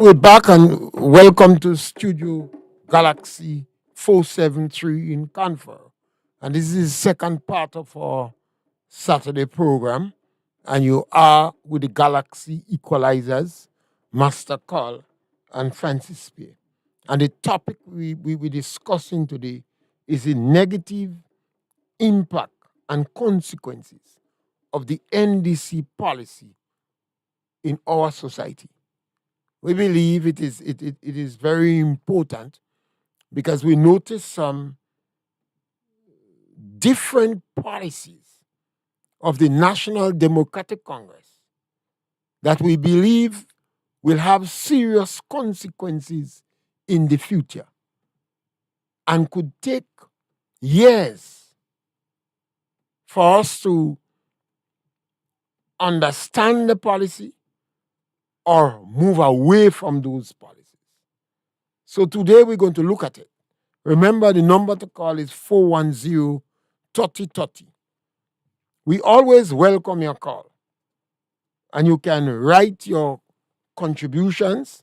We're back and welcome to Studio Galaxy 473 in Confero. And this is the second part of our Saturday program. And you are with the Galaxy Equalizers, Master Call, and Francis Pierre. And the topic we're discussing today is the negative impact and consequences of the NDC policy in our society. We believe it is very important because we notice some different policies of the National Democratic Congress that we believe will have serious consequences in the future and could take years for us to understand the policy or move away from those policies. So today we're going to look at it. Remember, the number to call is 410 3030. We always welcome your call, and you can write your contributions,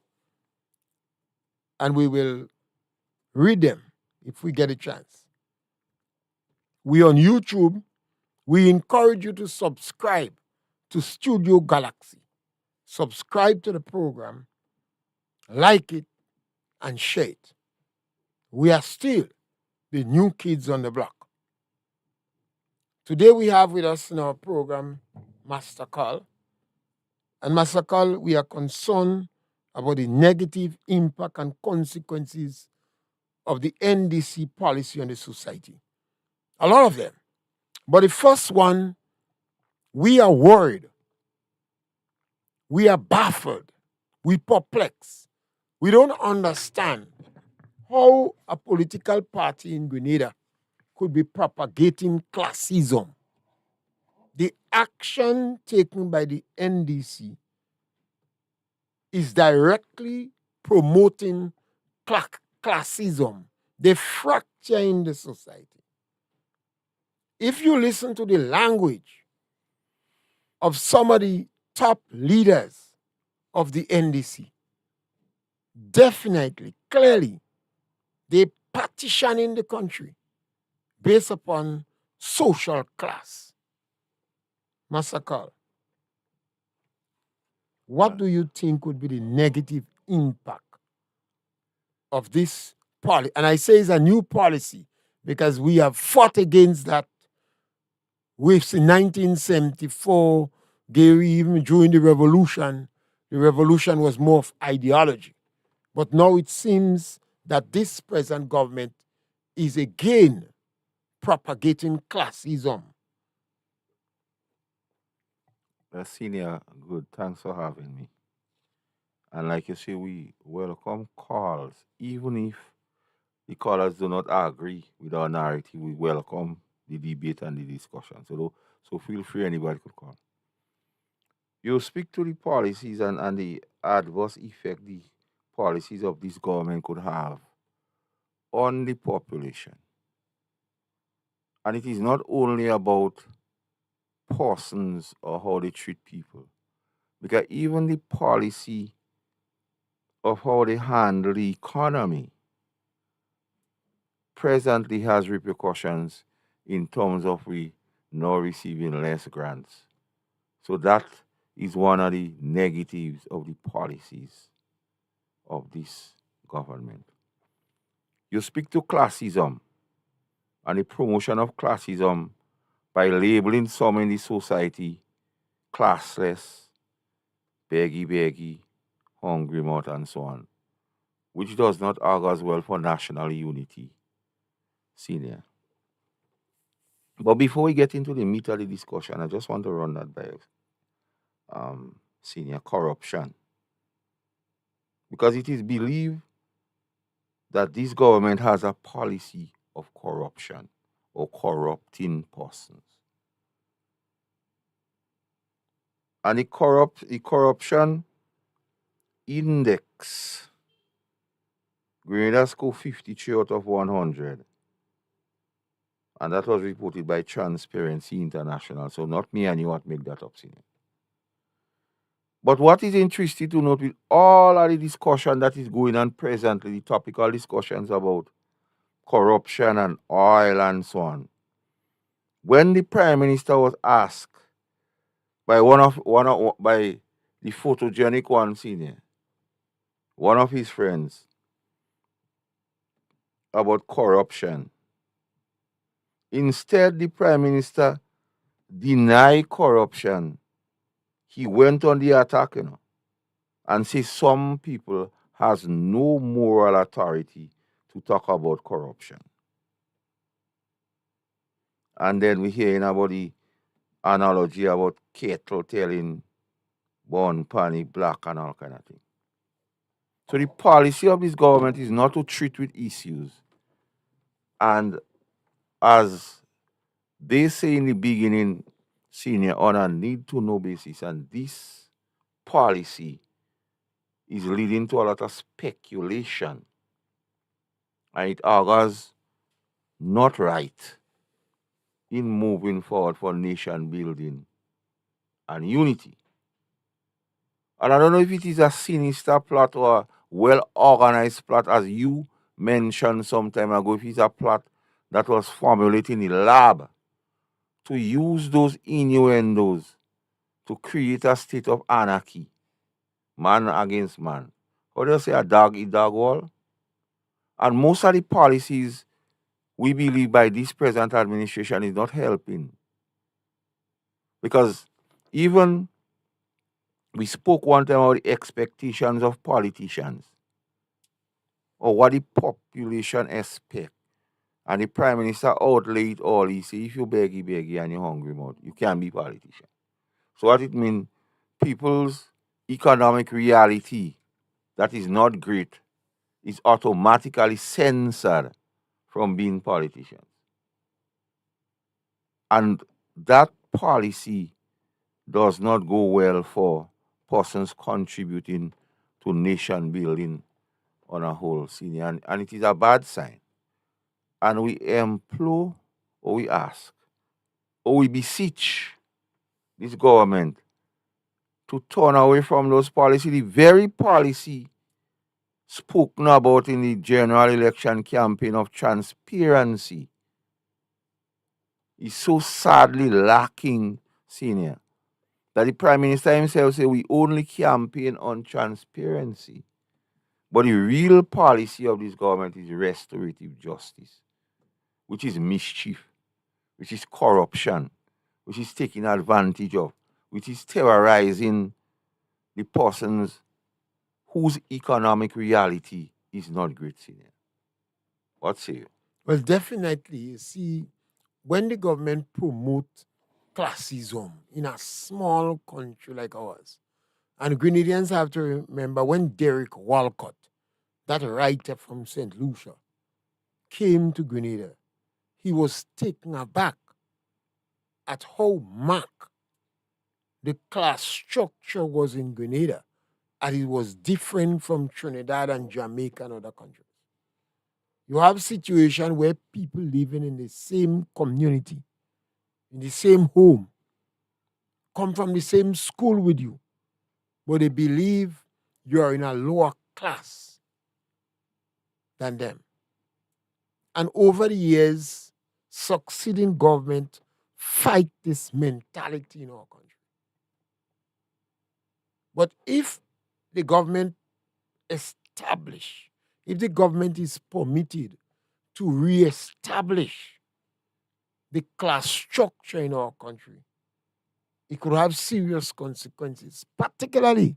and we will read them if we get a chance. We on YouTube. We encourage you to subscribe to Studio Galaxy. Subscribe to the program, like it, and share it. We are still the new kids on the block. Today we have with us in our program Master Call. And Master Call, we are concerned about the negative impact and consequences of the NDC policy on the society. A lot of them. But the first one, we are worried. We are baffled. We perplexed. We don't understand how a political party in Grenada could be propagating classism. The action taken by the NDC is directly promoting classism, the fracture in the society. If you listen to the language of some of the top leaders of the NDC, definitely, clearly, they partition in the country based upon social class. Massacre. What do you think would be the negative impact of this policy? And I say it's a new policy because we have fought against that with 1974, Gary, even during the revolution was more of ideology. But now it seems that this present government is again propagating classism. Senior, good. Thanks for having me. And like you say, we welcome calls, even if the callers do not agree with our narrative. We welcome the debate and the discussion. So feel free, anybody could call. You speak to the policies and the adverse effect the policies of this government could have on the population. And it is not only about persons or how they treat people, because even the policy of how they handle the economy presently has repercussions in terms of we now receiving less grants. So that is one of the negatives of the policies of this government. You speak to classism and the promotion of classism by labeling some in the society classless, beggy, hungry mouth, and so on, which does not argue as well for national unity. Senior. But before we get into the meat of the discussion, I just want to run that by senior corruption. Because it is believed that this government has a policy of corruption or corrupting persons. And the corruption index, Grenada score 53 out of 100. And that was reported by Transparency International. So not me and you what make that up, senior. But what is interesting to note with all of the discussion that is going on presently, the topical discussions about corruption and oil and so on, when the Prime Minister was asked by by the photogenic one senior, one of his friends, about corruption, instead the Prime Minister denied corruption. He went on the attack, and say some people has no moral authority to talk about corruption. And then we hearing about the analogy about kettle telling born panic black and all kind of thing. So the policy of this government is not to treat with issues. And as they say in the beginning, senior, on a need to know basis, and this policy is leading to a lot of speculation. And it augurs not right in moving forward for nation building and unity. And I don't know if it is a sinister plot or a well organized plot, as you mentioned some time ago, if it's a plot that was formulated in the lab to use those innuendos to create a state of anarchy, man against man. How do you say a dog eat dog wall? And most of the policies we believe by this present administration is not helping. Because even we spoke one time about the expectations of politicians or what the population expect. And the Prime Minister outlaid all. He say, if you beggy and you're hungry mouth, you can't be politician. So what it means, people's economic reality that is not great is automatically censored from being politicians. And that policy does not go well for persons contributing to nation building on a whole scene. And it is a bad sign. And we implore, or we ask, or we beseech this government to turn away from those policies, the very policy spoken about in the general election campaign of transparency is so sadly lacking, senior, that the Prime Minister himself said we only campaign on transparency. But the real policy of this government is restorative justice, which is mischief, which is corruption, which is taking advantage of, which is terrorizing the persons whose economic reality is not great, senior. What say you? Well, definitely, you see, when the government promote classism in a small country like ours, and Grenadians have to remember when Derek Walcott, that writer from St. Lucia, came to Grenada, he was taken aback at how marked the class structure was in Grenada, and it was different from Trinidad and Jamaica and other countries. You have situations where people living in the same community, in the same home, come from the same school with you, but they believe you are in a lower class than them. And over the years, succeeding government fight this mentality in our country. But if the government establish, if the government is permitted to reestablish the class structure in our country, it could have serious consequences, particularly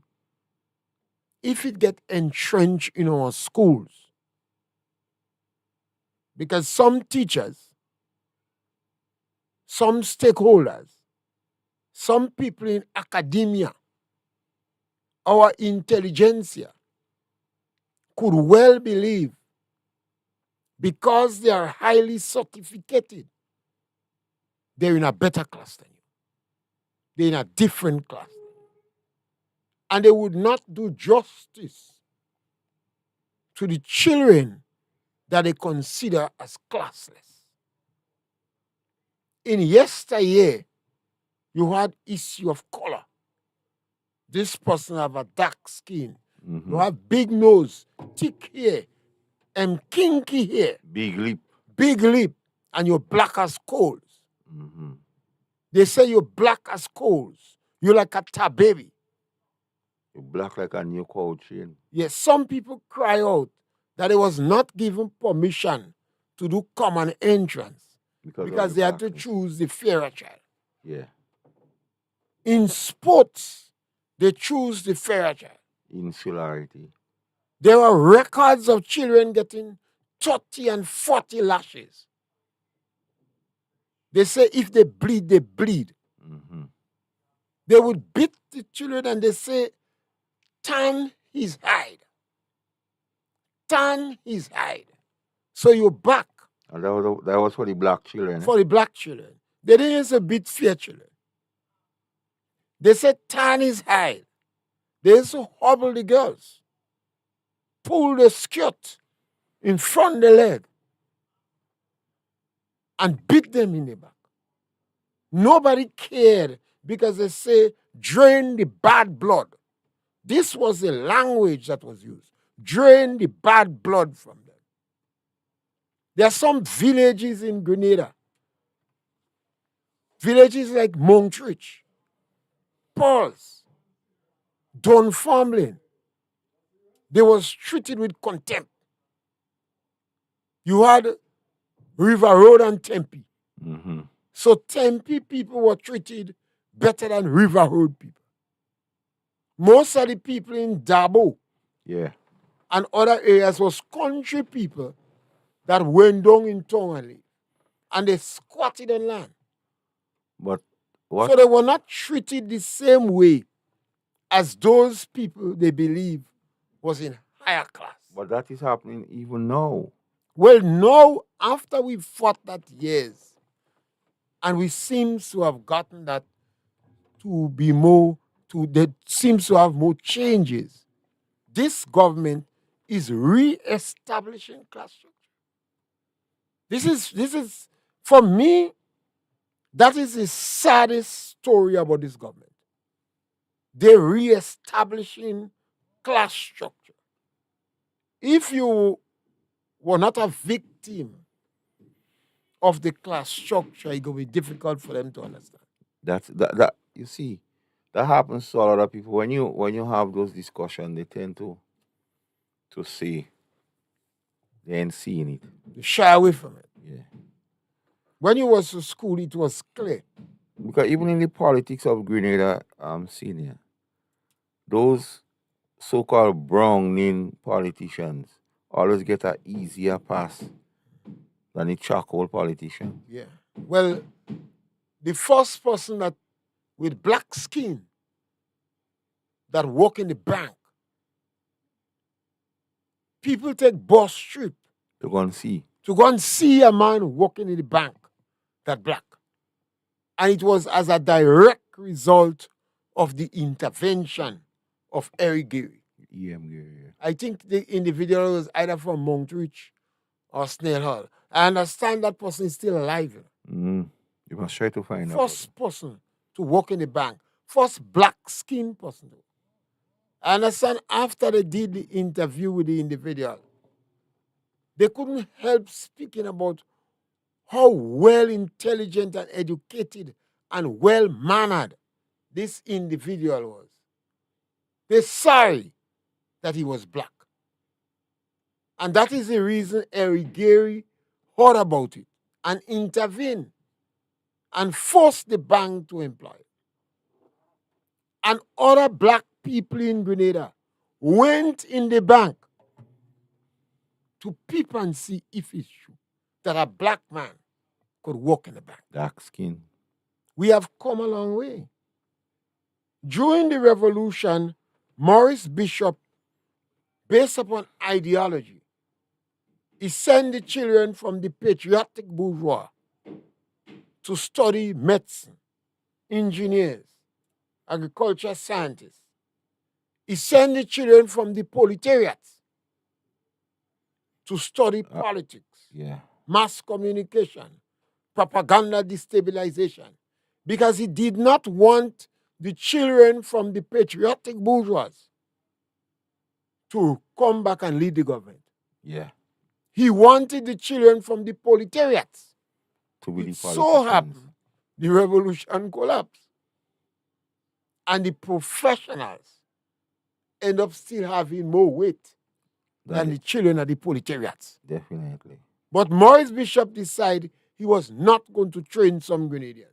if it get entrenched in our schools. Because some teachers, some stakeholders, some people in academia, our intelligentsia could well believe because they are highly certificated, they're in a better class than you. They're in a different class. And they would not do justice to the children that they consider as classless. In yesteryear, you had issue of color this person have a dark skin. Mm-hmm. You have big nose, thick hair, and kinky hair, Big lip. big lip, and you're black as coals. Mm-hmm. They say you're black as coals. You're like a tar baby. You black like a new cow chain. Yes, some people cry out that they was not given permission to do common entrance because they had to choose the fairer child. Yeah. In sports, they choose the fairer child. Insularity. There are records of children getting 30 and 40 lashes. They say if they bleed, they bleed. Mm-hmm. They would beat the children and they say, tan his hide. Tan his hide. So you're back. And that was for the black children. For the black children. They didn't say beat fair children. They said tan his hide. They used to hobble the girls, pull the skirt in front of the leg, and beat them in the back. Nobody cared because they say drain the bad blood. This was the language that was used. Drain the bad blood from them. There are some villages in Grenada, villages like Montrich, Paul's, Dunfermline. They was treated with contempt. You had River Road and Tempe. Mm-hmm. So Tempe people were treated better than River Road people. Most of the people in Dabo and other areas was country people that went down in town and they squatted on land. But what? So they were not treated the same way as those people they believe was in higher class. But that is happening even now. Well, now, after we fought that years, and we seem to have gotten that to be more, there seems to have more changes. This government is re-establishing class structure. This is, for me, that is the saddest story about this government. They're re-establishing class structure. If you were not a victim of the class structure, it will be difficult for them to understand. That you see, that happens to a lot of people. When you have those discussions, they tend to say they ain't seeing it. They shy away from it. Yeah. When you was to school, it was clear. Because even in the politics of Grenada, senior, those so-called browning politicians always get an easier pass than the charcoal politician. Yeah. Well, the first person that with black skin that work in the bank, people take bus trip to go and see. To go and see a man working in the bank that black. And it was as a direct result of the intervention of Eric Geary. I think the individual was either from Montrich or Snail Hall. I understand that person is still alive. You must try to find out. First person to work in the bank. First black skinned person. I understand after they did the interview with the individual, they couldn't help speaking about how well intelligent and educated and well-mannered this individual was. They're sorry that he was black. And that is the reason Eric Geary heard about it and intervened and forced the bank to employ. And other black people in Grenada went in the bank to peep and see if it's true that a black man could work in the bank. Dark skin. We have come a long way. During the revolution, Maurice Bishop, based upon ideology, he sent the children from the patriotic bourgeois to study medicine, engineers, agriculture scientists. He sent the children from the proletariats to study politics, mass communication, propaganda destabilization, because he did not want the children from the patriotic bourgeois to come back and lead the government. Yeah. He wanted the children from the proletariats. To be It the so politicians. happened the revolution collapsed. And the professionals end up still having more weight than the children of the proletariats. Definitely. But Maurice Bishop decided he was not going to train some Grenadians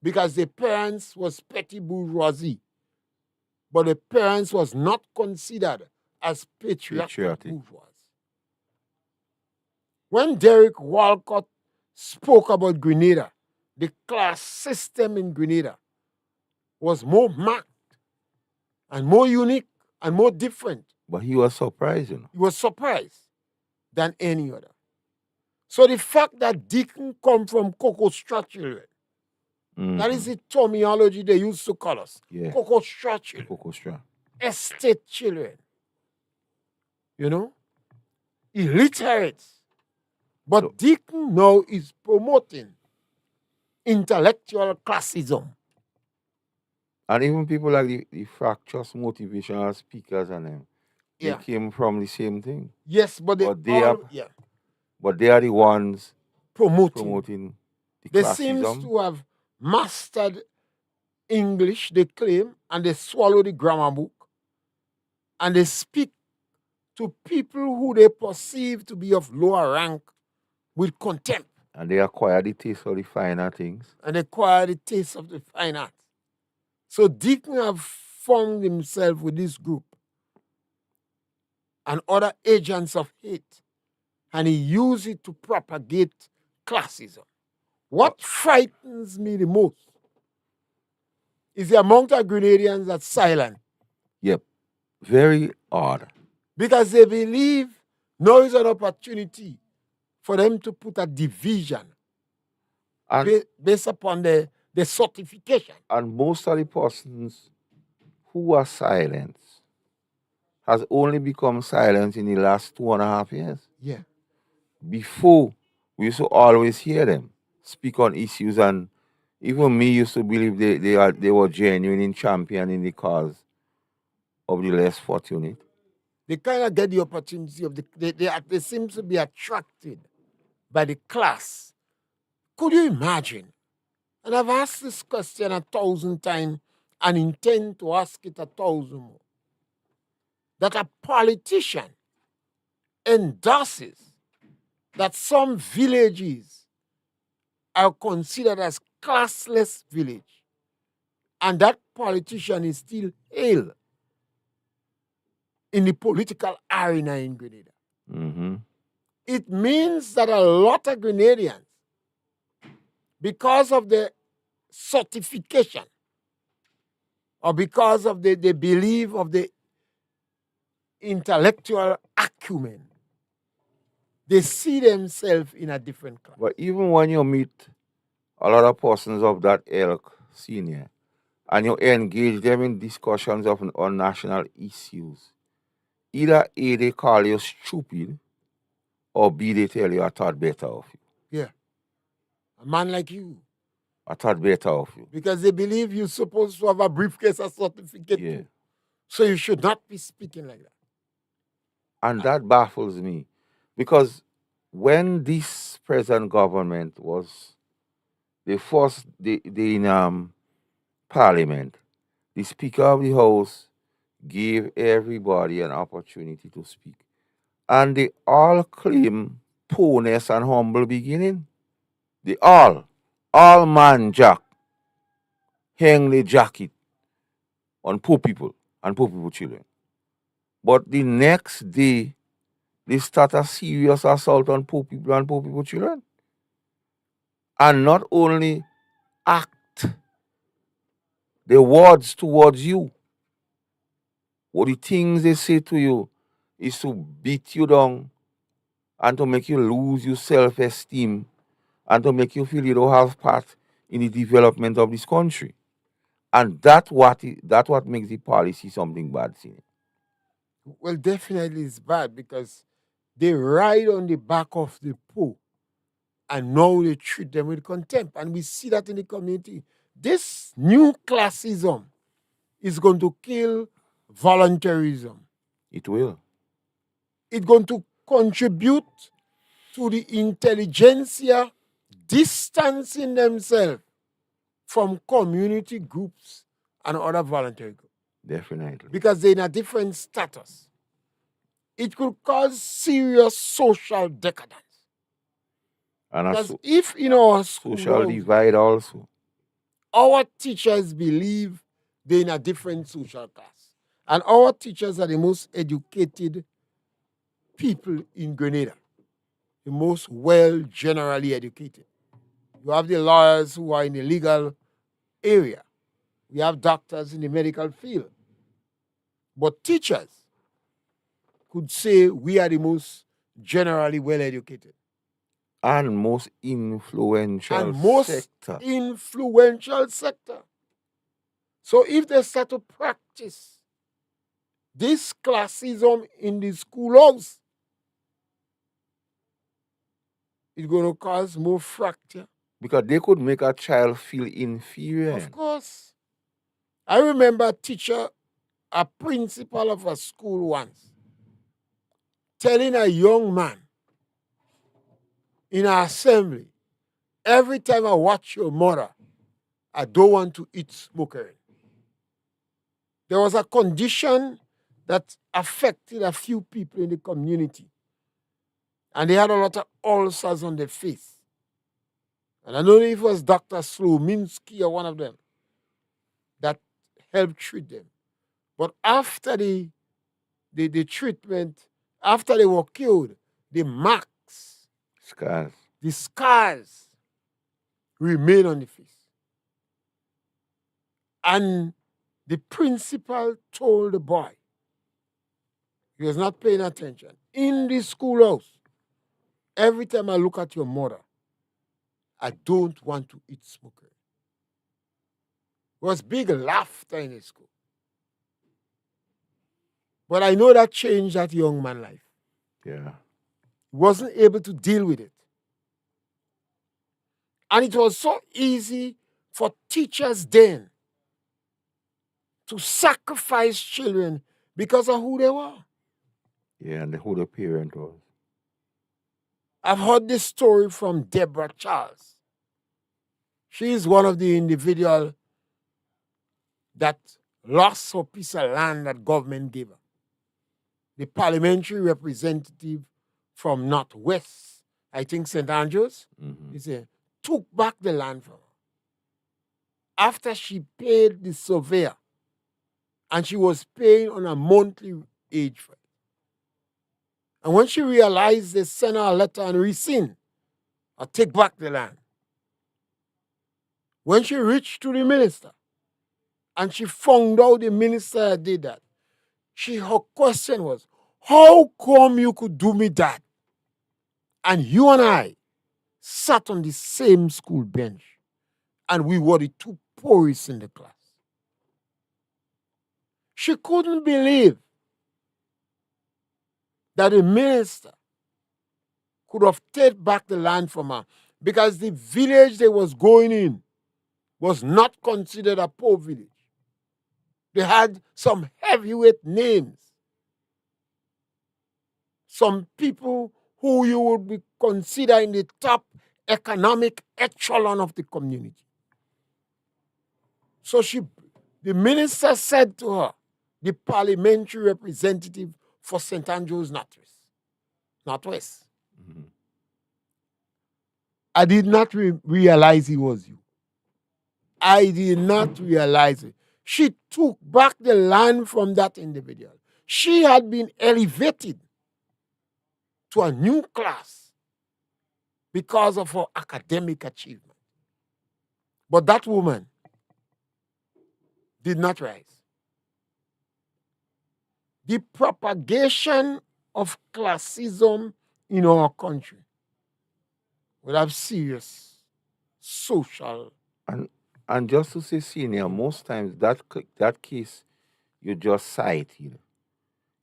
because their parents was petty bourgeoisie, but the parents was not considered as patriotic bourgeois. When Derek Walcott spoke about Grenada, the class system in Grenada was more marked and more unique and more different. But he was surprised, you know. He was surprised than any other. So the fact that Deacon come from Cocoa Straw children, that is the terminology they used to call us. Yeah. Cocoa Straw children. Cocoa Straw. Estate children. You know? Illiterates. But Deacon now is promoting intellectual classism. And even people like the fractious motivational speakers and them, they came from the same thing. Yes, but they are the ones promoting the they classism. Seems to have mastered English, they claim, and they swallow the grammar book, and they speak to people who they perceive to be of lower rank with contempt. And they acquire the taste of the finer things. And they acquire the taste of the fine arts. So Deacon have formed himself with this group and other agents of hate, and he used it to propagate classism. What frightens me the most is the amount of Grenadians that's silent. Yep. Very odd. Because they believe now is an opportunity for them to put a division based upon the certification. And most of the persons who are silent has only become silent in the last 2.5 years. Yeah. Before, we used to always hear them speak on issues, and even me used to believe they were genuine in championing the cause of the less fortunate. They kind of get the opportunity of they seem to be attracted by the class. Could you imagine? And I've asked this question 1,000 times and intend to ask it 1,000 more. That a politician endorses that some villages are considered as classless village, and that politician is still hailed in the political arena in Grenada. Mm-hmm. It means that a lot of Grenadians, because of the certification or because of the belief of the intellectual acumen, they see themselves in a different class. But even when you meet a lot of persons of that ilk, senior, and you engage them in discussions on national issues, either A, they call you stupid, or B, they tell you I thought better of you. Yeah. A man like you. I thought better of you. Because they believe you're supposed to have a briefcase or certificate too. So you should not be speaking like that. And that baffles me. Because when this present government was the first in Parliament, the Speaker of the House gave everybody an opportunity to speak. And they all claim poorness and humble beginning. They all man jack, hang the jacket on poor people and poor people children. But the next day, they start a serious assault on poor people and poor people children. And not only act the words towards you, or the things they say to you is to beat you down and to make you lose your self-esteem and to make you feel you don't have part in the development of this country. And that's what makes the policy something bad. See? Well, definitely it's bad because they ride on the back of the poor and now they treat them with contempt. And we see that in the community. this new classism is going to kill voluntarism. It will. It's going to contribute to the intelligentsia distancing themselves from community groups and other voluntary groups. Definitely. Because they're in a different status. It could cause serious social decadence. And Because if in our school, social divide also, our teachers believe they're in a different social class. And our teachers are the most educated people in Grenada, the most well generally educated. You have the lawyers who are in the legal area. We have doctors in the medical field. But teachers could say we are the most generally well educated. And most influential And most sector. influential sector. So if they start to practice this classism in the schoolhouse, it's going to cause more fracture. Because they could make a child feel inferior. Of course. I remember a teacher, a principal of a school once, telling a young man in an assembly, every time I watch your mother, I don't want to eat smoker. There was a condition that affected a few people in the community. And they had a lot of ulcers on their face. And I don't know if it was Dr. Slominski or one of them that helped treat them. But after the treatment, after they were cured, the marks, the scars remain on the face. And the principal told the boy, he was not paying attention, in the schoolhouse, every time I look at your mother, I don't want to eat smoker. There was big laughter in the school. But I know that changed that young man's life. Yeah. He wasn't able to deal with it. And it was so easy for teachers then to sacrifice children because of who they were. Yeah, and who the parent was. I've heard this story from Deborah Charles. She is one of the individuals that lost her piece of land that government gave her. The parliamentary representative from Northwest, I think St. Andrews, he said, took back the land from her. After she paid the surveyor, and she was paying on a monthly age for it. And when she realized, they sent her a letter and rescind or take back the land. When she reached to the minister, and she found out the minister did that, her question was, how come you could do me that? And you and I sat on the same school bench, and we were the two poorest in the class. She couldn't believe that a minister could have taken back the land from her because the village they was going in was not considered a poor village. They had some heavyweight names. Some people who you would be considered in the top economic echelon of the community. So the minister said to her, the parliamentary representative for St. Andrews Northwest. I did not realize it was you. I did not realize it. She took back the land from that individual. She had been elevated to a new class because of her academic achievement. But that woman did not rise. The propagation of classism in our country will have serious social. And just to say, senior, most times that case you just cited,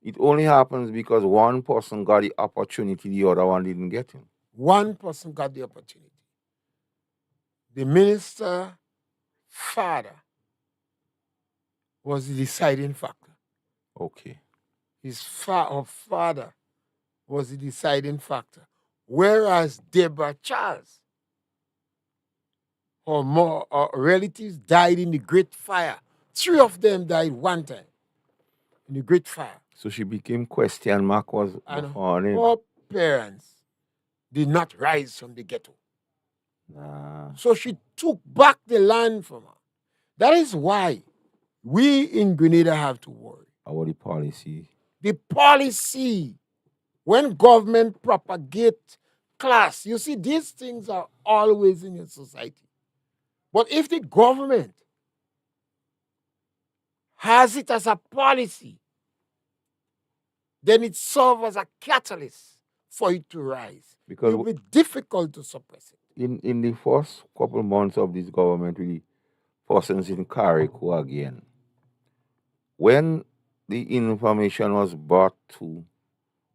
it only happens because one person got the opportunity, the other one didn't get him. One person got the opportunity. The minister father was the deciding factor. Okay. His father was the deciding factor. Whereas Deborah Charles, her relatives died in the Great Fire. 3 of them died one time in the Great Fire. So she became question mark was And her name. her parents did not rise from the ghetto. Nah. So she took back the land from her. That is why we in Grenada have to worry. About the policy. The policy, when government propagate class, you see, these things are always in your society. But if the government has it as a policy, then it serves as a catalyst for it to rise. Because it will be difficult to suppress it. in the first couple months of this government, really, persons in Carrico again, when the information was brought to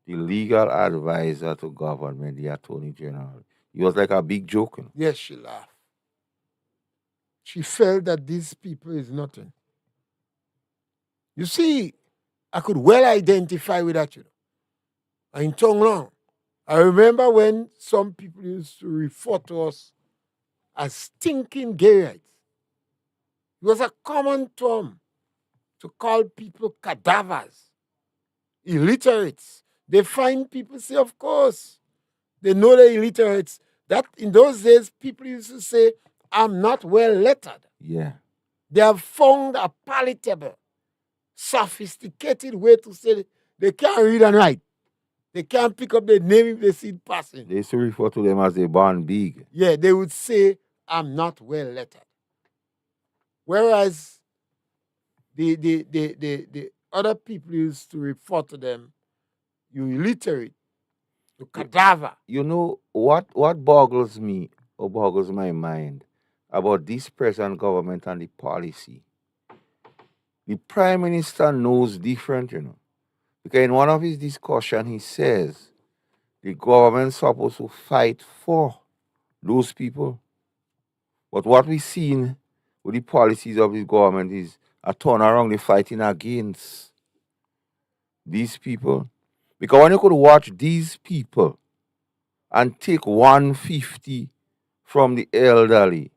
the legal advisor to government, the Attorney General, it was like a big joke. Yes, she laughed. She felt that these people is nothing. You see, I could well identify with that, In Tonglong, I remember when some people used to refer to us as stinking Gayites. It was a common term to call people cadavers, illiterates. They find people say, of course, they know they're illiterates. That in those days, people used to say, I'm not well lettered. Yeah. They have found a palatable, sophisticated way to say they can't read and write. They can't pick up the name if they see it passing. They used to refer to them as they born big. Yeah, they would say, I'm not well lettered. Whereas the other people used to refer to them, you illiterate, you cadaver. You know what boggles me or boggles my mind about this present government and the policy? The Prime Minister knows different, Because in one of his discussion, he says the government's supposed to fight for those people. But what we've seen with the policies of the government is a turnaround, the fighting against these people. Because when you could watch these people and take 150 from the elderly,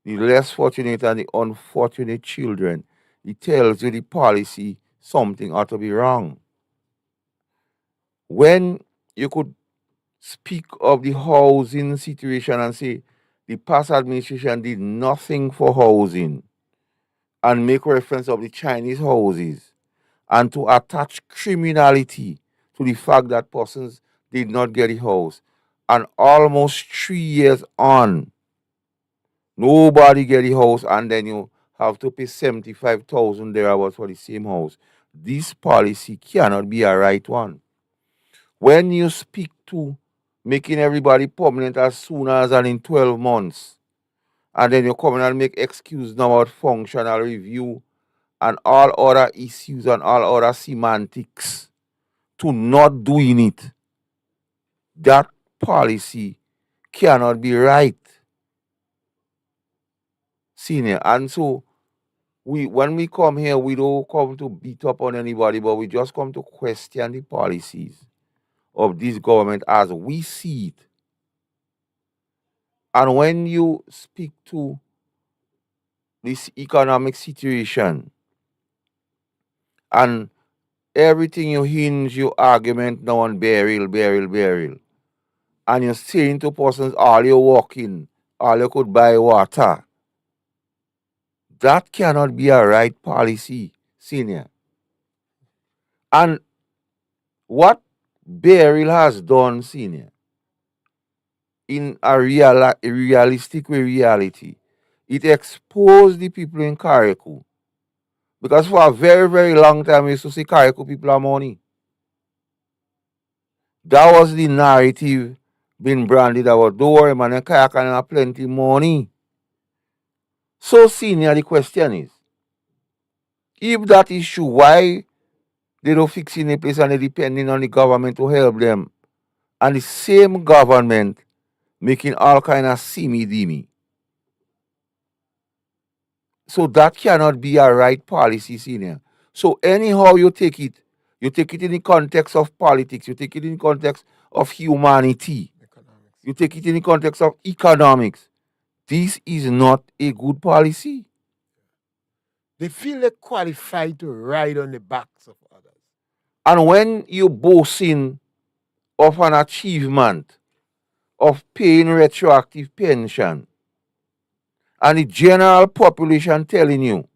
the less fortunate and the unfortunate children, it tells you the policy something ought to be wrong. When you could speak of the housing situation and say the past administration did nothing for housing and make reference of the Chinese houses and to attach criminality to the fact that persons did not get a house, and almost 3 years on, nobody get a house, and then you have to pay 75,000 thereabouts for the same house. This policy cannot be a right one. When you speak to making everybody permanent as soon as and in 12 months, and then you come in and make excuse now about functional review and all other issues and all other semantics to not doing it, that policy cannot be right, senior. And so when we come here, we don't come to beat up on anybody, but we just come to question the policies of this government as we see it. And when you speak to this economic situation and everything you hinge your argument now on burial, and you're saying to persons all you're walking, all you could buy water, that cannot be a right policy, senior. And what Beryl has done, senior, in a realistic reality, it exposed the people in Carrico. Because for a very, very long time, we used to see Carrico people have money. That was the narrative being branded about, don't worry, man, Carrico have plenty money. So, senior, the question is, if that is true, why they don't fix in a place and they're depending on the government to help them? And the same government making all kind of simmy-dimmy. So that cannot be a right policy, senior. So anyhow you take it in the context of politics, you take it in the context of humanity, Economics. you take it in the context of economics. This is not a good policy. They feel they're qualified to ride on the backs of others. And when you boasting of an achievement of paying retroactive pension, and the general population telling you,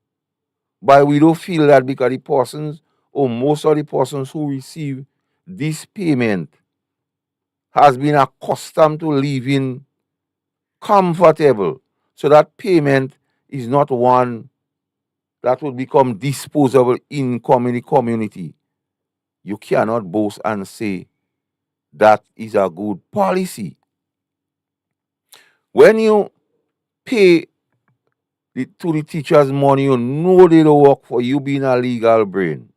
but we don't feel that because the persons or most of the persons who receive this payment has been accustomed to living comfortable. So that payment is not one that will become disposable income in the community. You cannot boast and say that is a good policy. When you pay to the teachers money, you know they don't work for you being a legal brain.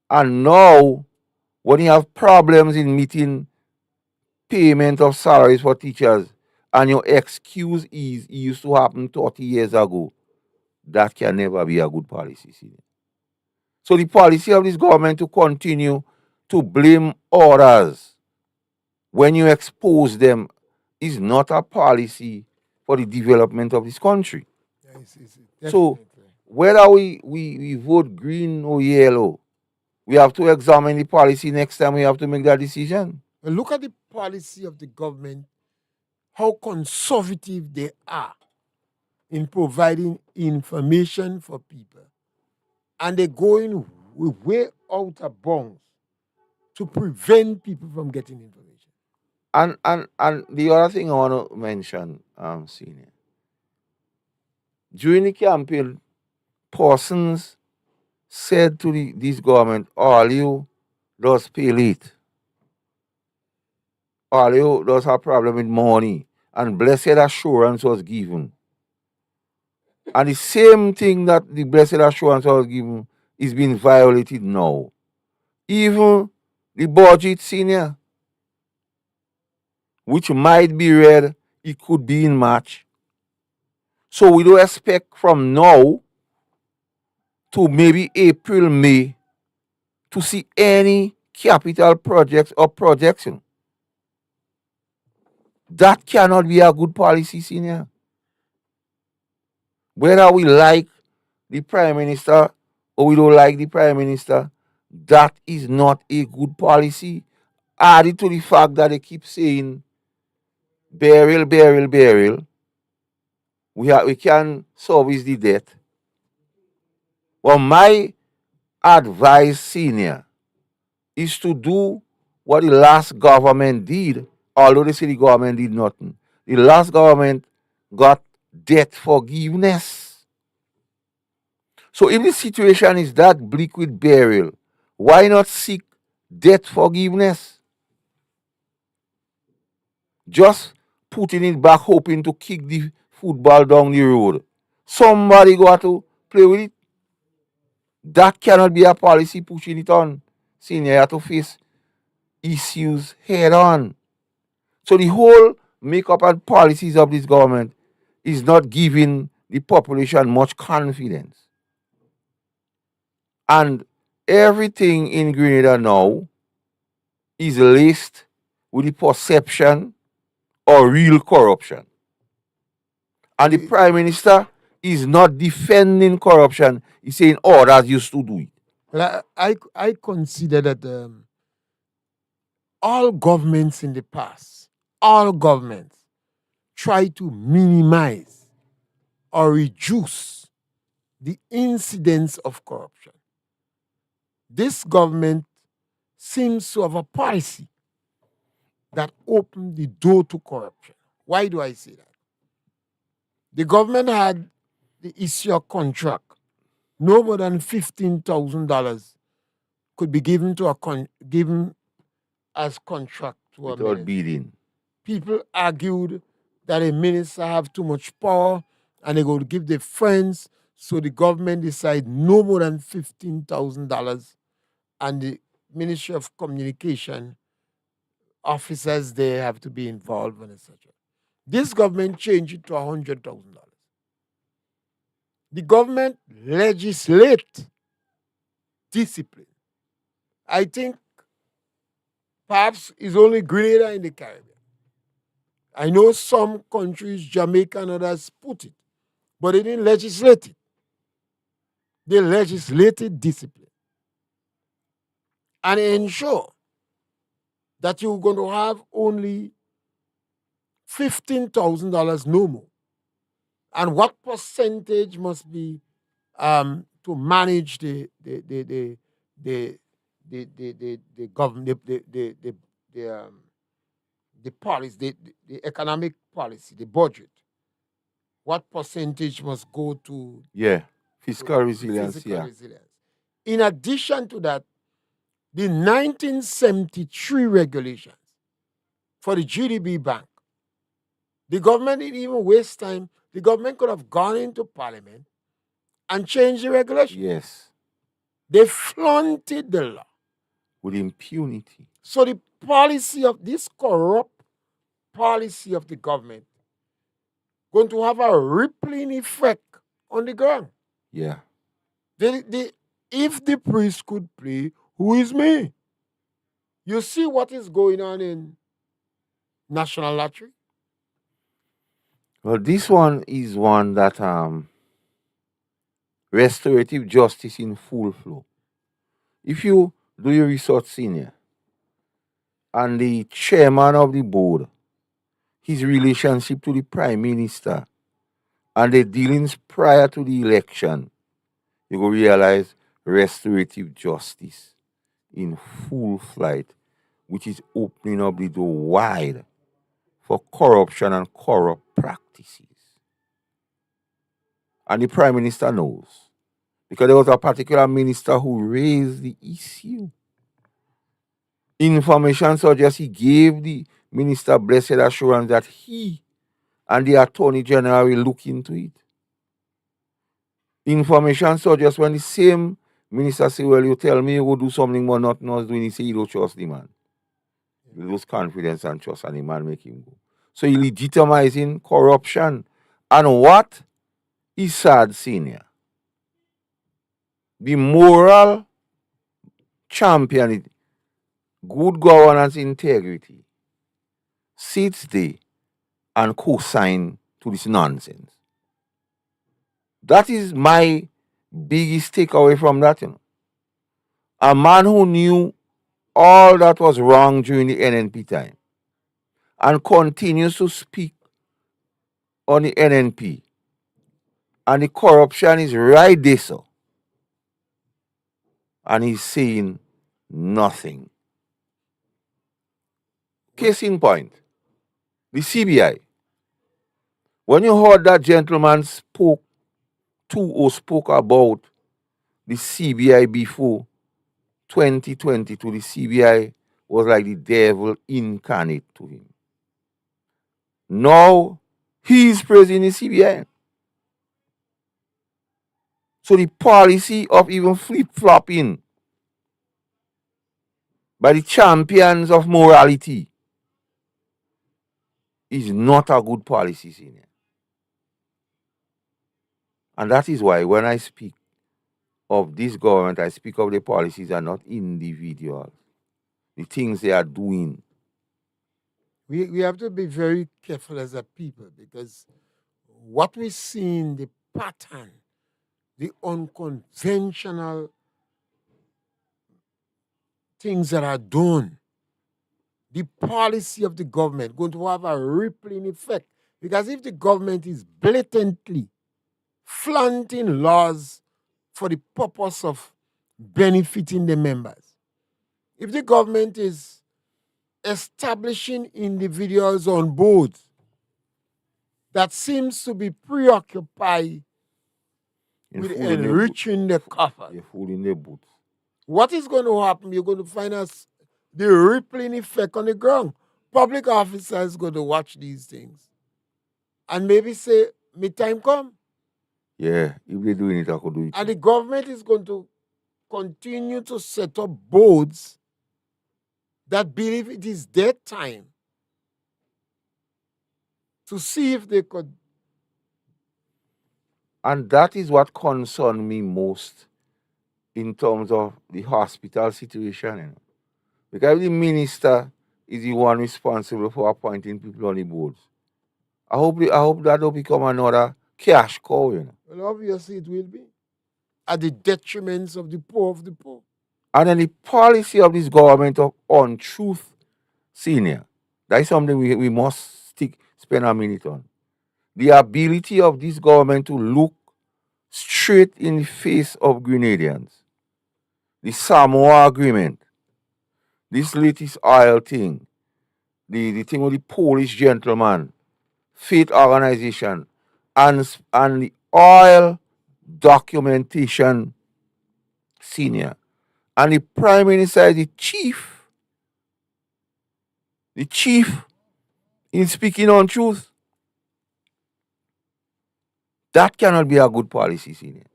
And now, when you have problems in meeting payment of salaries for teachers, and your excuse is it used to happen 30 years ago, that can never be a good policy. See? So the policy of this government to continue to blame others when you expose them is not a policy for the development of this country. Yeah, it's So definitely. whether we vote green or yellow, we have to examine the policy next time we have to make that decision. But look at the policy of the government, how conservative they are in providing information for people. And they're going way out of bounds to prevent people from getting information. And the other thing I want to mention, senior, during the campaign, persons said to this government, all you does pay late. All you does have problem with money. And blessed assurance was given. And the same thing that the blessed assurance was given is being violated now. Even the budget, senior, which might be read, it could be in March. So we don't expect from now to maybe April, May to see any capital projects or projection. That cannot be a good policy, senior. Whether we like the Prime Minister or we don't like the Prime Minister, that is not a good policy. Added to the fact that they keep saying burial, burial, burial, we can service the debt. Well, my advice, senior, is to do what the last government did, although they say the government did nothing. The last government got debt forgiveness. So if the situation is that bleak with burial, why not seek debt forgiveness? Just putting it back, hoping to kick the football down the road. Somebody got to play with it. That cannot be a policy pushing it on. Senior, you have to face issues head on. So the whole makeup and policies of this government is not giving the population much confidence. And everything in Grenada now is laced with the perception or real corruption. And the Prime Minister is not defending corruption. He's saying others used to do it. Well, I consider that all governments in the past, all governments try to minimize or reduce the incidence of corruption. This government seems to have a policy that opened the door to corruption. Why do I say that? The government had the issue of contract. No more than $15,000 could be given to given as contract to a Without minister. bidding. People argued that a minister have too much power and they go to give their friends. So the government decide no more than $15,000, and the Ministry of Communication officers there have to be involved in etc. This government changed it to $100,000. the government legislate discipline. I think perhaps it's only Grenada in the Caribbean. I know some countries, Jamaica and others, put it, but they didn't legislate it. They legislated discipline and ensure that you're going to have only $15,000 no more. And what percentage must be to manage the government the policy the economic policy, the budget. What percentage must go to Yeah. Fiscal resilience, physical yeah. resilience? In addition to that, the 1973 regulations for the GDB Bank, the government didn't even waste time. The government could have gone into parliament and changed the regulation. Yes. They flaunted the law. With impunity. So the policy of this corrupt policy of the government going to have a rippling effect on the ground. Yeah. If the priest could play, who is me? You see what is going on in National Lottery? Well, this one is one that restorative justice in full flow. If you do your research, senior, and the chairman of the board, his relationship to the prime minister, and the dealings prior to the election, you will realize restorative justice in full flight, which is opening up the door wide for corruption and corrupt practices. And the prime minister knows, because there was a particular minister who raised the issue. Information suggests he gave the minister blessed assurance that he and the attorney general will look into it. Information suggests when the same minister say, well, you tell me you will do something but nothing else doing, he say you don't trust the man. You lose confidence and trust and the man make him go. So he legitimizing corruption. And what is sad, senior? The moral champion, good governance integrity, sits there and co-sign to this nonsense. That is my biggest takeaway from that. A man who knew all that was wrong during the NNP time and continues to speak on the NNP. And the corruption is right there, so. And he's saying nothing. Case in point, the CBI. When you heard that gentleman spoke about the CBI before 2022, the CBI was like the devil incarnate to him. Now he is praising the CBI. So the policy of even flip-flopping by the champions of morality is not a good policy, senior. And that is why when I speak of this government, I speak of the policies and not individuals. The things they are doing. We have to be very careful as a people because what we see in the pattern, the unconventional things that are done, the policy of the government going to have a rippling effect. Because if the government is blatantly flaunting laws for the purpose of benefiting the members, if the government is establishing individuals on boards that seems to be preoccupied with enriching the coffers, They're fooling their boots. what is going to happen? You're going to find us the rippling effect on the ground. Public officers going to watch these things and maybe say, "Me time come." Yeah, if they're doing it, I could do it. And the government is going to continue to set up boards that believe it is their time to see if they could And that is what concerned me most in terms of the hospital situation. You know. Because the minister is the one responsible for appointing people on the boards. I hope that don't become another cash cow, you know. Well, obviously it will be at the detriments of the poor of the poor. And then the policy of this government of untruth, senior, that is something we must spend a minute on. The ability of this government to look straight in the face of Grenadians. The Samoa Agreement, this latest oil thing, the thing with the Polish gentleman, faith organization, and the oil documentation senior. And the prime minister is the chief in speaking on truth. That cannot be a good policy, senior.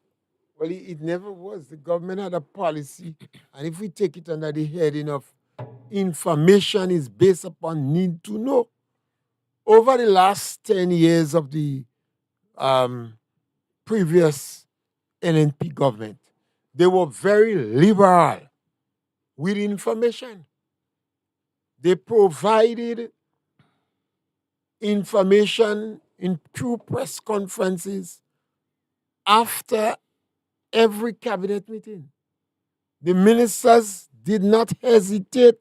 Well, it never was. The government had a policy, and if we take it under the heading of information is based upon need to know, over the last 10 years of the previous NNP government, they were very liberal with information. They provided information in two press conferences after every cabinet meeting. The ministers did not hesitate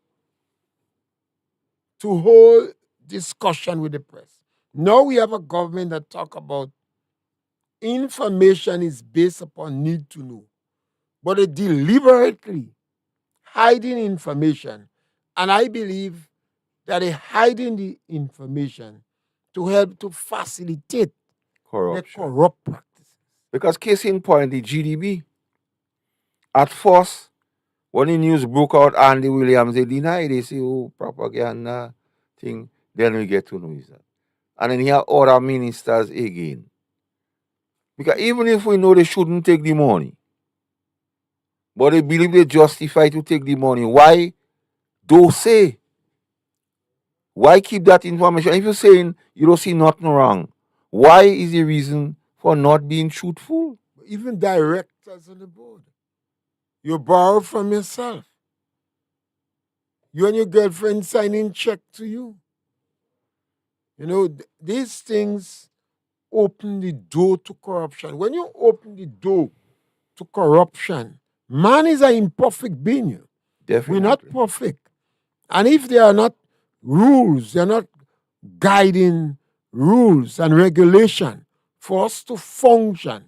to hold discussion with the press. Now we have a government that talk about information is based upon need to know, but they deliberately hiding information, and I believe that they hiding the information to help to facilitate the corrupt practices. Because case in point, the GDB, at first, when the news broke out, Andy Williams, they denied, they say, oh, propaganda thing, then we get to know is that. And then here are other ministers again. Because even if we know they shouldn't take the money, but they believe they justify to take the money, why don't say? Why keep that information? If you're saying you don't see nothing wrong, why is the reason for not being truthful? Even directors on the board, you borrow from yourself. You and your girlfriend signing check to you. You know, these things open the door to corruption. When you open the door to corruption, man is an imperfect being. Definitely. We're not perfect. And if there are not rules, they're not guiding rules and regulation for us to function,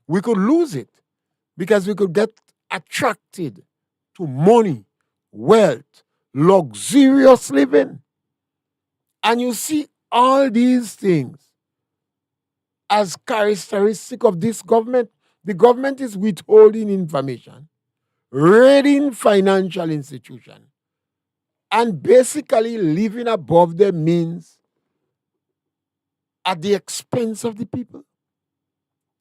we could lose it because we could get attracted to money, wealth, luxurious living. And you see all these things as characteristic of this government. The government is withholding information, raiding financial institutions, and basically living above their means at the expense of the people.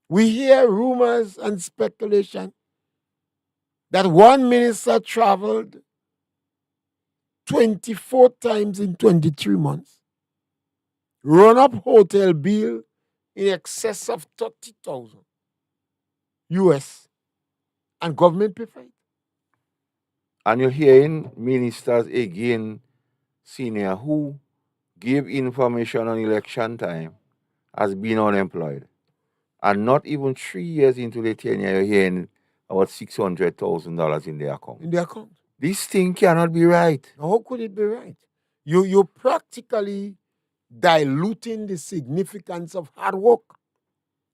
We hear rumors and speculation that one minister traveled 24 times in 23 months, run up hotel bill in excess of 30,000 US, and government pay for it. And you're hearing ministers again, senior, who give information on election time as being unemployed. And not even 3 years into the tenure, you're hearing about $600,000 in their account. In their account. This thing cannot be right. How could it be right? You're practically diluting the significance of hard work.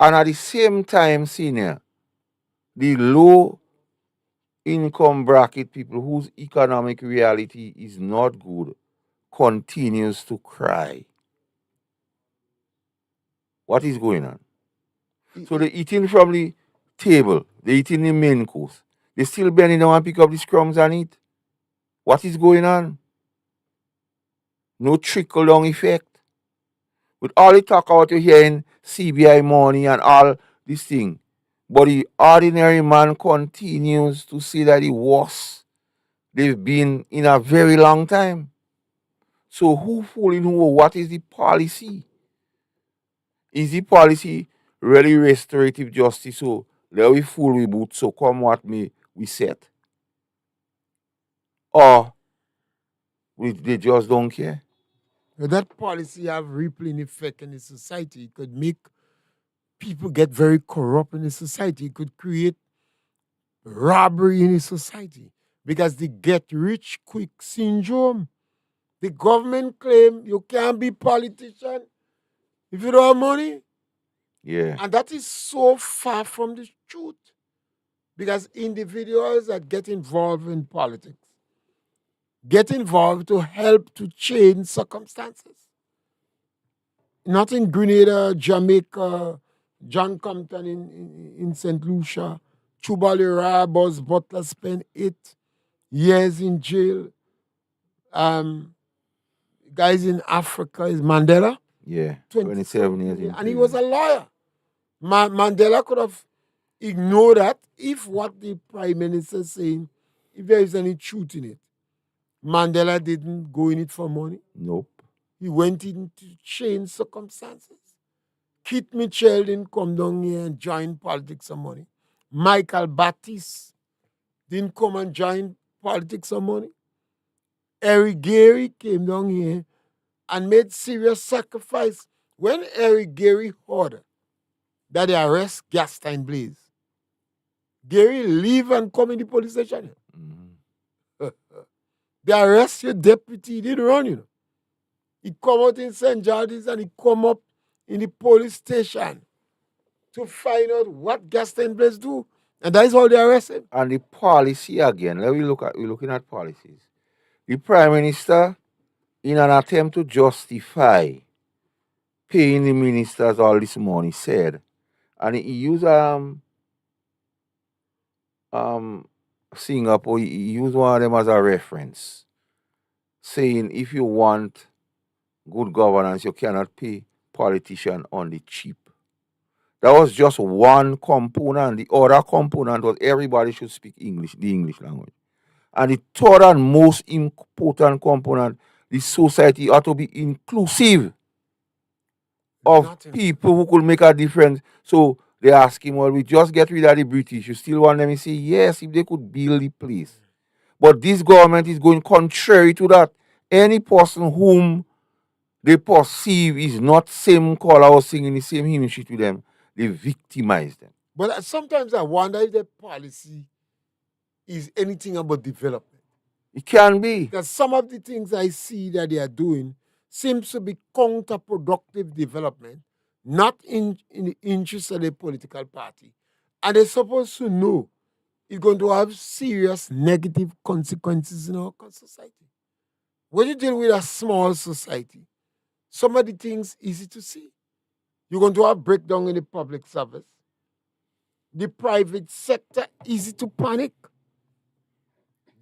And at the same time, senior, the low income bracket people whose economic reality is not good continues to cry. What is going on? So they're eating from the table, they're eating the main course. They still bending down and pick up the crumbs and eat. What is going on? No trickle down effect. With all the talk about you hearing CBI money and all this thing, but the ordinary man continues to see that the worst they've been in a very long time. So who fooling who? What is the policy? Is the policy really restorative justice. So let we fool we boot. So come what me we set. Or they just don't care. That policy have rippling effect in the society. It could make people get very corrupt in the society. It could create robbery in the society because the get rich quick syndrome. The government claim you can't be politician if you don't have money. Yeah. And that is so far from the truth. Because individuals that get involved in politics get involved to help to change circumstances. Not in Grenada, Jamaica, John Compton in St. Lucia, Chubalira, Buzz Butler spent 8 years in jail. Guys in Africa is Mandela. Yeah. 27 years in and he was a lawyer. Mandela could have ignored that if what the prime minister is saying, if there is any truth in it. Mandela didn't go in it for money. Nope. He went in to change circumstances. Kit Mitchell didn't come down here and join politics for money. Michael Baptiste didn't come and join politics for money. Eric Gary came down here and made serious sacrifice. When Eric Gary heard that they arrest Gaston Blaze, Gary leave and come in the police station. Mm-hmm. They arrest your deputy, he didn't run, He come out in St. George's and he come up in the police station to find out what Gaston Blaze do. And that is how they arrest him. And the policy again, we're looking at policies. The Prime Minister, in an attempt to justify paying the ministers all this money, said, and he used Singapore, he used one of them as a reference, saying if you want good governance, you cannot pay politicians on the cheap. That was just one component. The other component was everybody should speak English, the English language. And the third and most important component, the society ought to be inclusive of people who could make a difference. So they ask him, well, we just get rid of the British. You still want them to say, yes, if they could build the place. But this government is going contrary to that. Any person whom they perceive is not same color or singing the same hymn sheet with them, they victimize them. But sometimes I wonder if the policy is anything about development. It can be. Because some of the things I see that they are doing seems to be counterproductive development, not in the interest of the political party. And they're supposed to know it's going to have serious negative consequences in our society. When you deal with a small society, some of the things easy to see. You're going to have breakdown in the public service. The private sector easy to panic.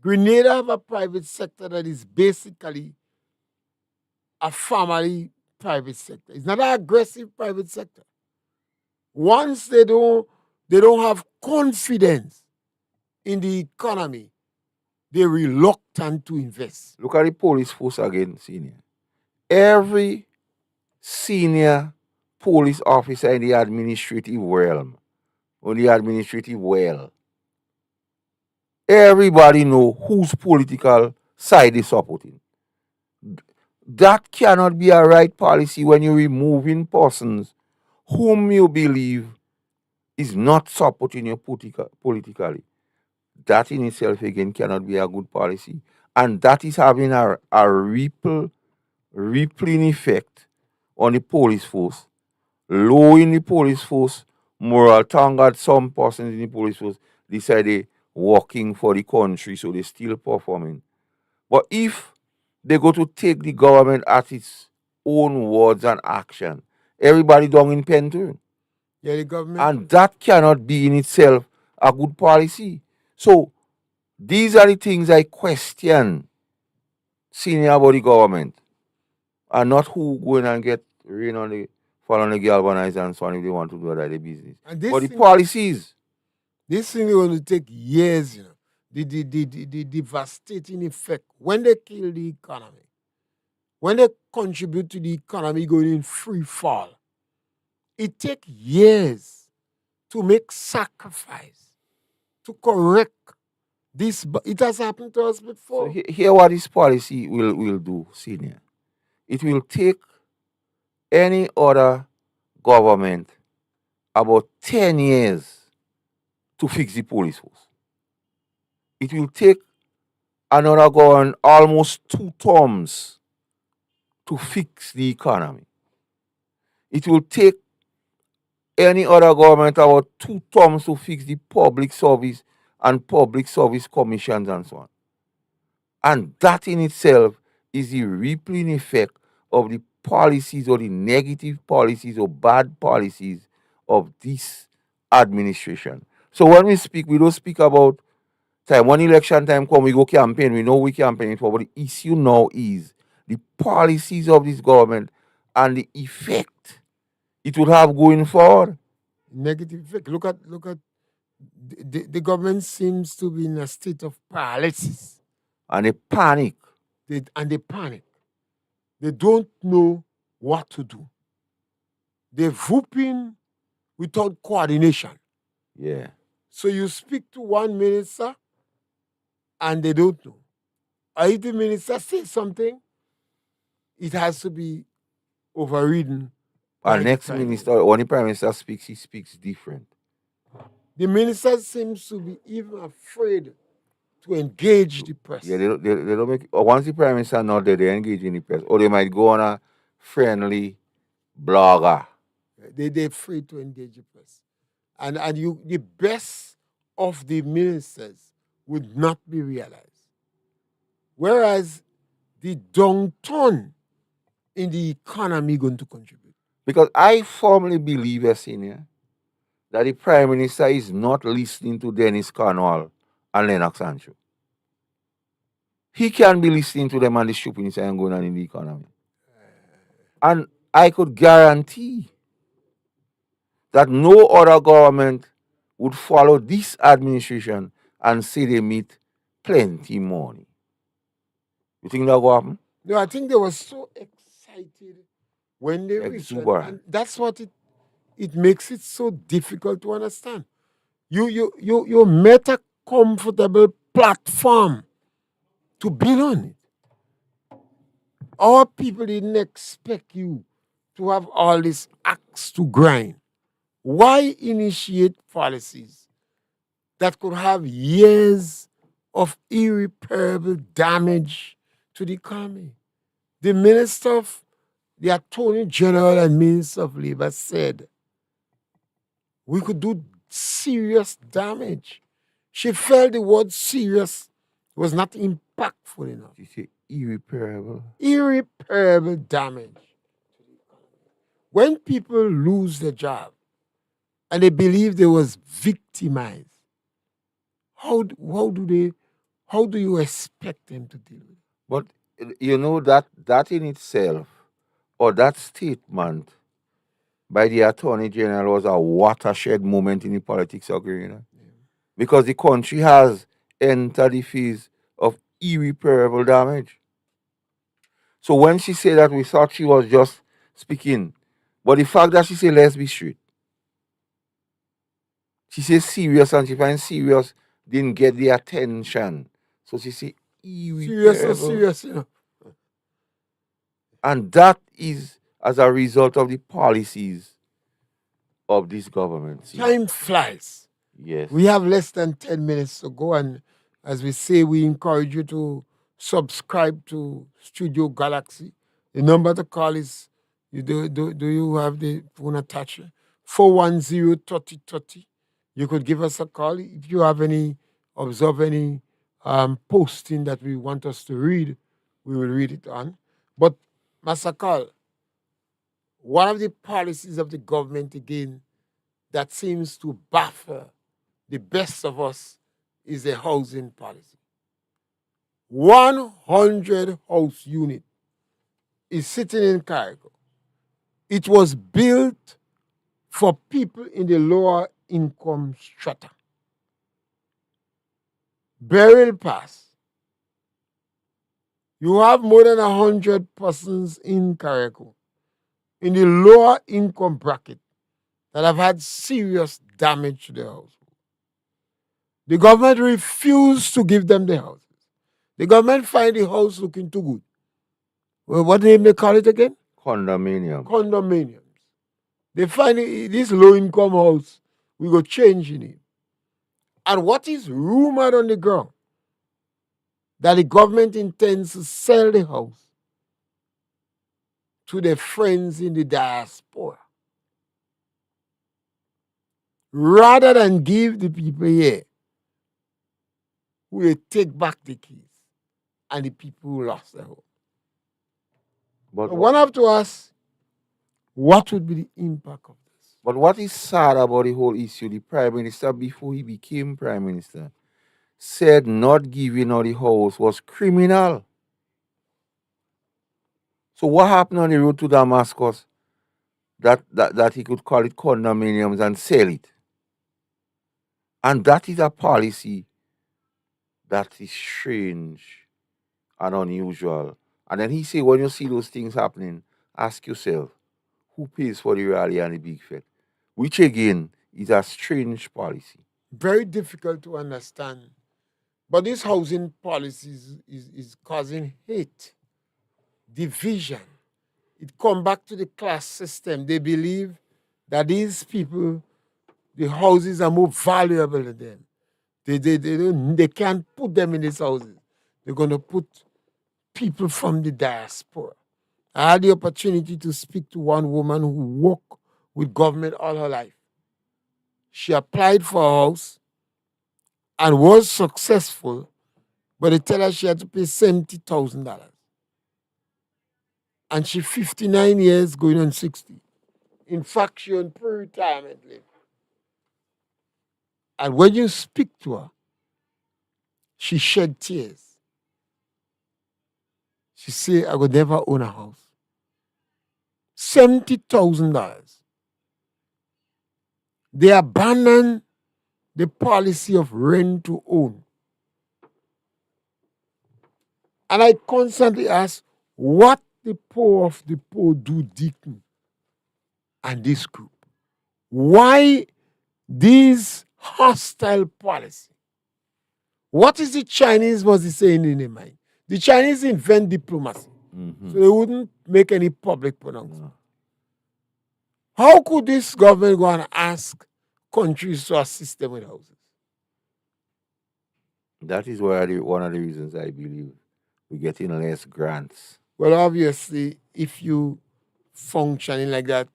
Grenada have a private sector that is basically a family private sector. It's not an aggressive private sector. Once they don't have confidence in the economy, they're reluctant to invest. Look at the police force again, senior. Every senior police officer in the administrative realm, or the administrative well, everybody know whose political side is supporting. That cannot be a right policy when you're removing persons whom you believe is not supporting you politically. That in itself again cannot be a good policy. And that is having a rippling effect on the police force, lowering the police force moral. Thank God some persons in the police force decided working for the country, so they're still performing. But if they go to take the government at its own words and action, everybody down in pen too. Yeah, the government. And that cannot be in itself a good policy. So these are the things I question senior about the government. And not who going and get rain on the fall on the galvanizer and so on if they want to do that business. But the policies. This thing is going to take years, The devastating effect when they kill the economy, when they contribute to the economy going in free fall, It takes years to make sacrifice to correct this. It has happened to us So before. here what this policy will do, senior. It will take any other government about 10 years to fix the police force. It will take another government almost 2 terms to fix the economy. It will take any other government about 2 terms to fix the public service and public service commissions and so on. And that in itself is the rippling effect of the policies or the negative policies or bad policies of this administration. So when we speak, we don't speak about time. When election time come, we go campaign. We know we campaign for, but the issue now is the policies of this government and the effect it would have going forward. Negative effect. Look at the government seems to be in a state of paralysis. And a panic. They panic. They don't know what to do. They're whooping without coordination. Yeah. So you speak to one minister and they don't know. Or if the minister says something, it has to be overridden by Our the next prime minister, when the prime minister speaks, he speaks different. The minister seems to be even afraid to engage the press. Yeah, they don't make. Or once the prime minister not there, they engage in the press, or they might go on a friendly blogger. They're afraid to engage the press, and the best of the ministers would not be realized, whereas the downturn in the economy going to contribute. Because I firmly believe, as senior, that the prime minister is not listening to Dennis Cornwall and Lennox Sancho. He can be listening to them and the stupidness going on in the economy. And I could guarantee that no other government would follow this administration and say they meet plenty money. You think that will happen? No, I think they were so excited when they reached it, Exuberant. and that's what it makes it so difficult to understand. You met a comfortable platform to build on it. Our people didn't expect you to have all this axe to grind. Why initiate policies that could have years of irreparable damage to the economy? The Minister of the Attorney General and Minister of Labor said we could do serious damage. She felt the word serious was not impactful enough. You say irreparable. Irreparable damage. When people lose their job and they believe they was victimized, how do you expect them to deal with it? But you know that in itself, or that statement by the Attorney General, was a watershed moment in the politics of Grenada. Because the country has entered the phase of irreparable damage. So when she said that, we thought she was just speaking. But the fact that she said, let's be straight. She says serious, and she finds serious didn't get the attention. So she said Serious or irreparable. serious, you know. And that is as a result of the policies of this government. See? Time flies. Yes. We have less than 10 minutes to go, and as we say, we encourage you to subscribe to Studio Galaxy. The number to call is, do you have the phone attached? 410-3030. You could give us a call if you have observe any posting that we want us to read. We will read it on. But Master Carl, one of the policies of the government again that seems to baffle the best of us is a housing policy. 100 house unit is sitting in Carrico. It was built for people in the lower income strata. Burial Pass. You have more than 100 persons in Carrico in the lower income bracket. that have had serious damage to their household. The government refused to give them the houses. The government find the house looking too good. Well, what name they call it again? Condominium. Condominiums. They find this low-income house, we go change in it. And what is rumored on the ground? That the government intends to sell the house to their friends in the diaspora, rather than give the people here who they take back the keys and the people who lost their home. But So one have to ask, what would be the impact of this? But what is sad about the whole issue, the Prime Minister, before he became Prime Minister, said not giving out the house was criminal. So what happened on the road to Damascus that he could call it condominiums and sell it? And that is a policy that is strange and unusual. And then he said, when you see those things happening, ask yourself, who pays for the rally and the big fete? Which again is a strange policy. Very difficult to understand. But this housing policy is causing hate, division. It comes back to the class system. They believe that these people, the houses are more valuable than them. They can't put them in these houses. They're going to put people from the diaspora. I had the opportunity to speak to one woman who worked with government all her life. She applied for a house and was successful, but they tell her she had to pay $70,000. And she's 59 years, going on 60. In fact, she's on pre-retirement leave. And when you speak to her, she shed tears. She said, I would never own a house. $70,000. They abandoned the policy of rent to own. And I constantly ask, what the poor of the poor do Deacon and this group? Why this hostile policy? What is the Chinese was he saying in their mind? The Chinese invent diplomacy, so they wouldn't make any public pronouncement. How could this government go and ask countries to assist them with houses? That is one of the reasons I believe we're getting less grants. Well, obviously, if you functioning like that,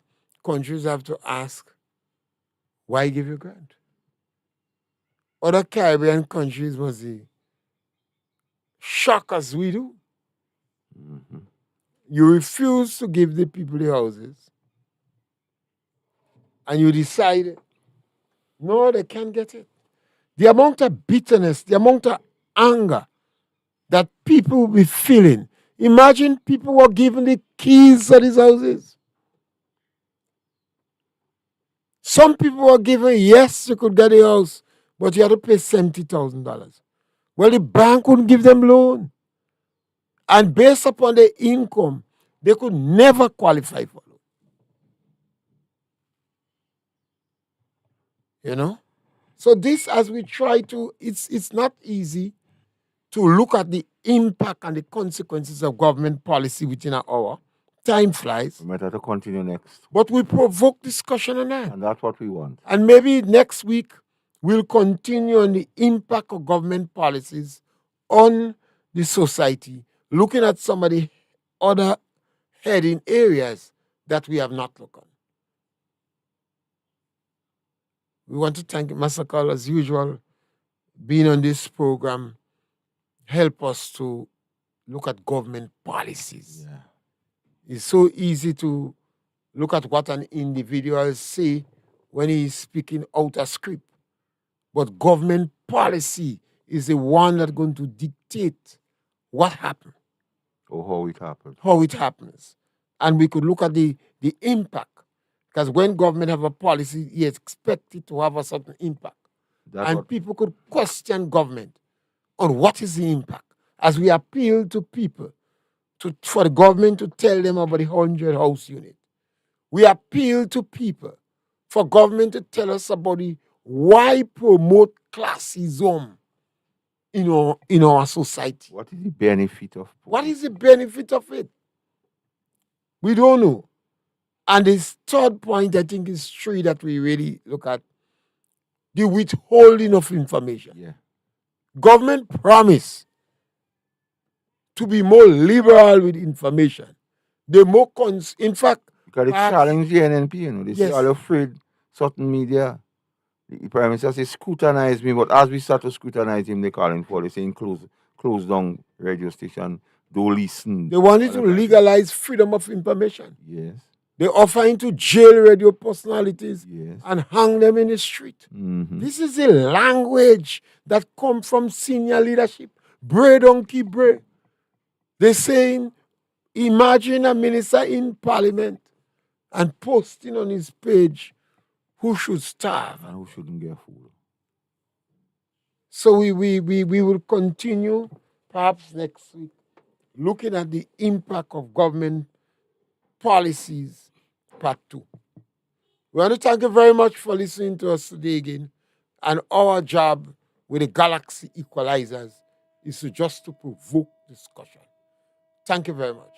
countries have to ask, why give you a grant? Other Caribbean countries must be shocked as we do. You refuse to give the people the houses, and you decide, no, they can't get it. The amount of bitterness, the amount of anger that people will be feeling. Imagine people were given the keys to these houses. Some people were given, yes, you could get a house, but you had to pay $70,000. Well, the bank wouldn't give them loan. And based upon their income, they could never qualify for loan. You know? So this, as we try to, it's not easy to look at the impact and the consequences of government policy within an hour. Time flies. We might have to continue next. But we provoke discussion on that. And that's what we want. And maybe next week we'll continue on the impact of government policies on the society, looking at some of the other heading areas that we have not looked on. We want to thank Masakal as usual, being on this program, help us to look at government policies. Yeah. It's so easy to look at what an individual say when he's speaking out of script. But government policy is the one that's going to dictate what happened. Or how it happened. How it happens. And we could look at the impact. Because when government have a policy, you expect it to have a certain impact. People could question government on what is the impact. As we appeal to people for the government to tell them about the 100 house unit. We appeal to people for government to tell us about why promote classism in our society. What is the benefit of What is the benefit of it? We don't know. And this third point, I think, is three that we really look at: the withholding of information. Yeah. Government promise to be more liberal with information. They more in fact, Because they perhaps, challenge the NNP, you know. They say, yes, all afraid certain media. The Prime Minister says, scrutinize me, but as we start to scrutinize him, they calling for, they saying, close down radio station, don't listen. they wanted to legalize freedom of information. Yes. They offering to jail radio personalities, Yes, and hang them in the street. This is a language that comes from senior leadership. Bray donkey bray. They're saying, imagine a minister in parliament and posting on his page who should starve and who shouldn't get food. So we will continue perhaps next week looking at the impact of government policies, part 2. We want to thank you very much for listening to us today again. And our job with the Galaxy Equalizers is to just to provoke discussion. Thank you very much.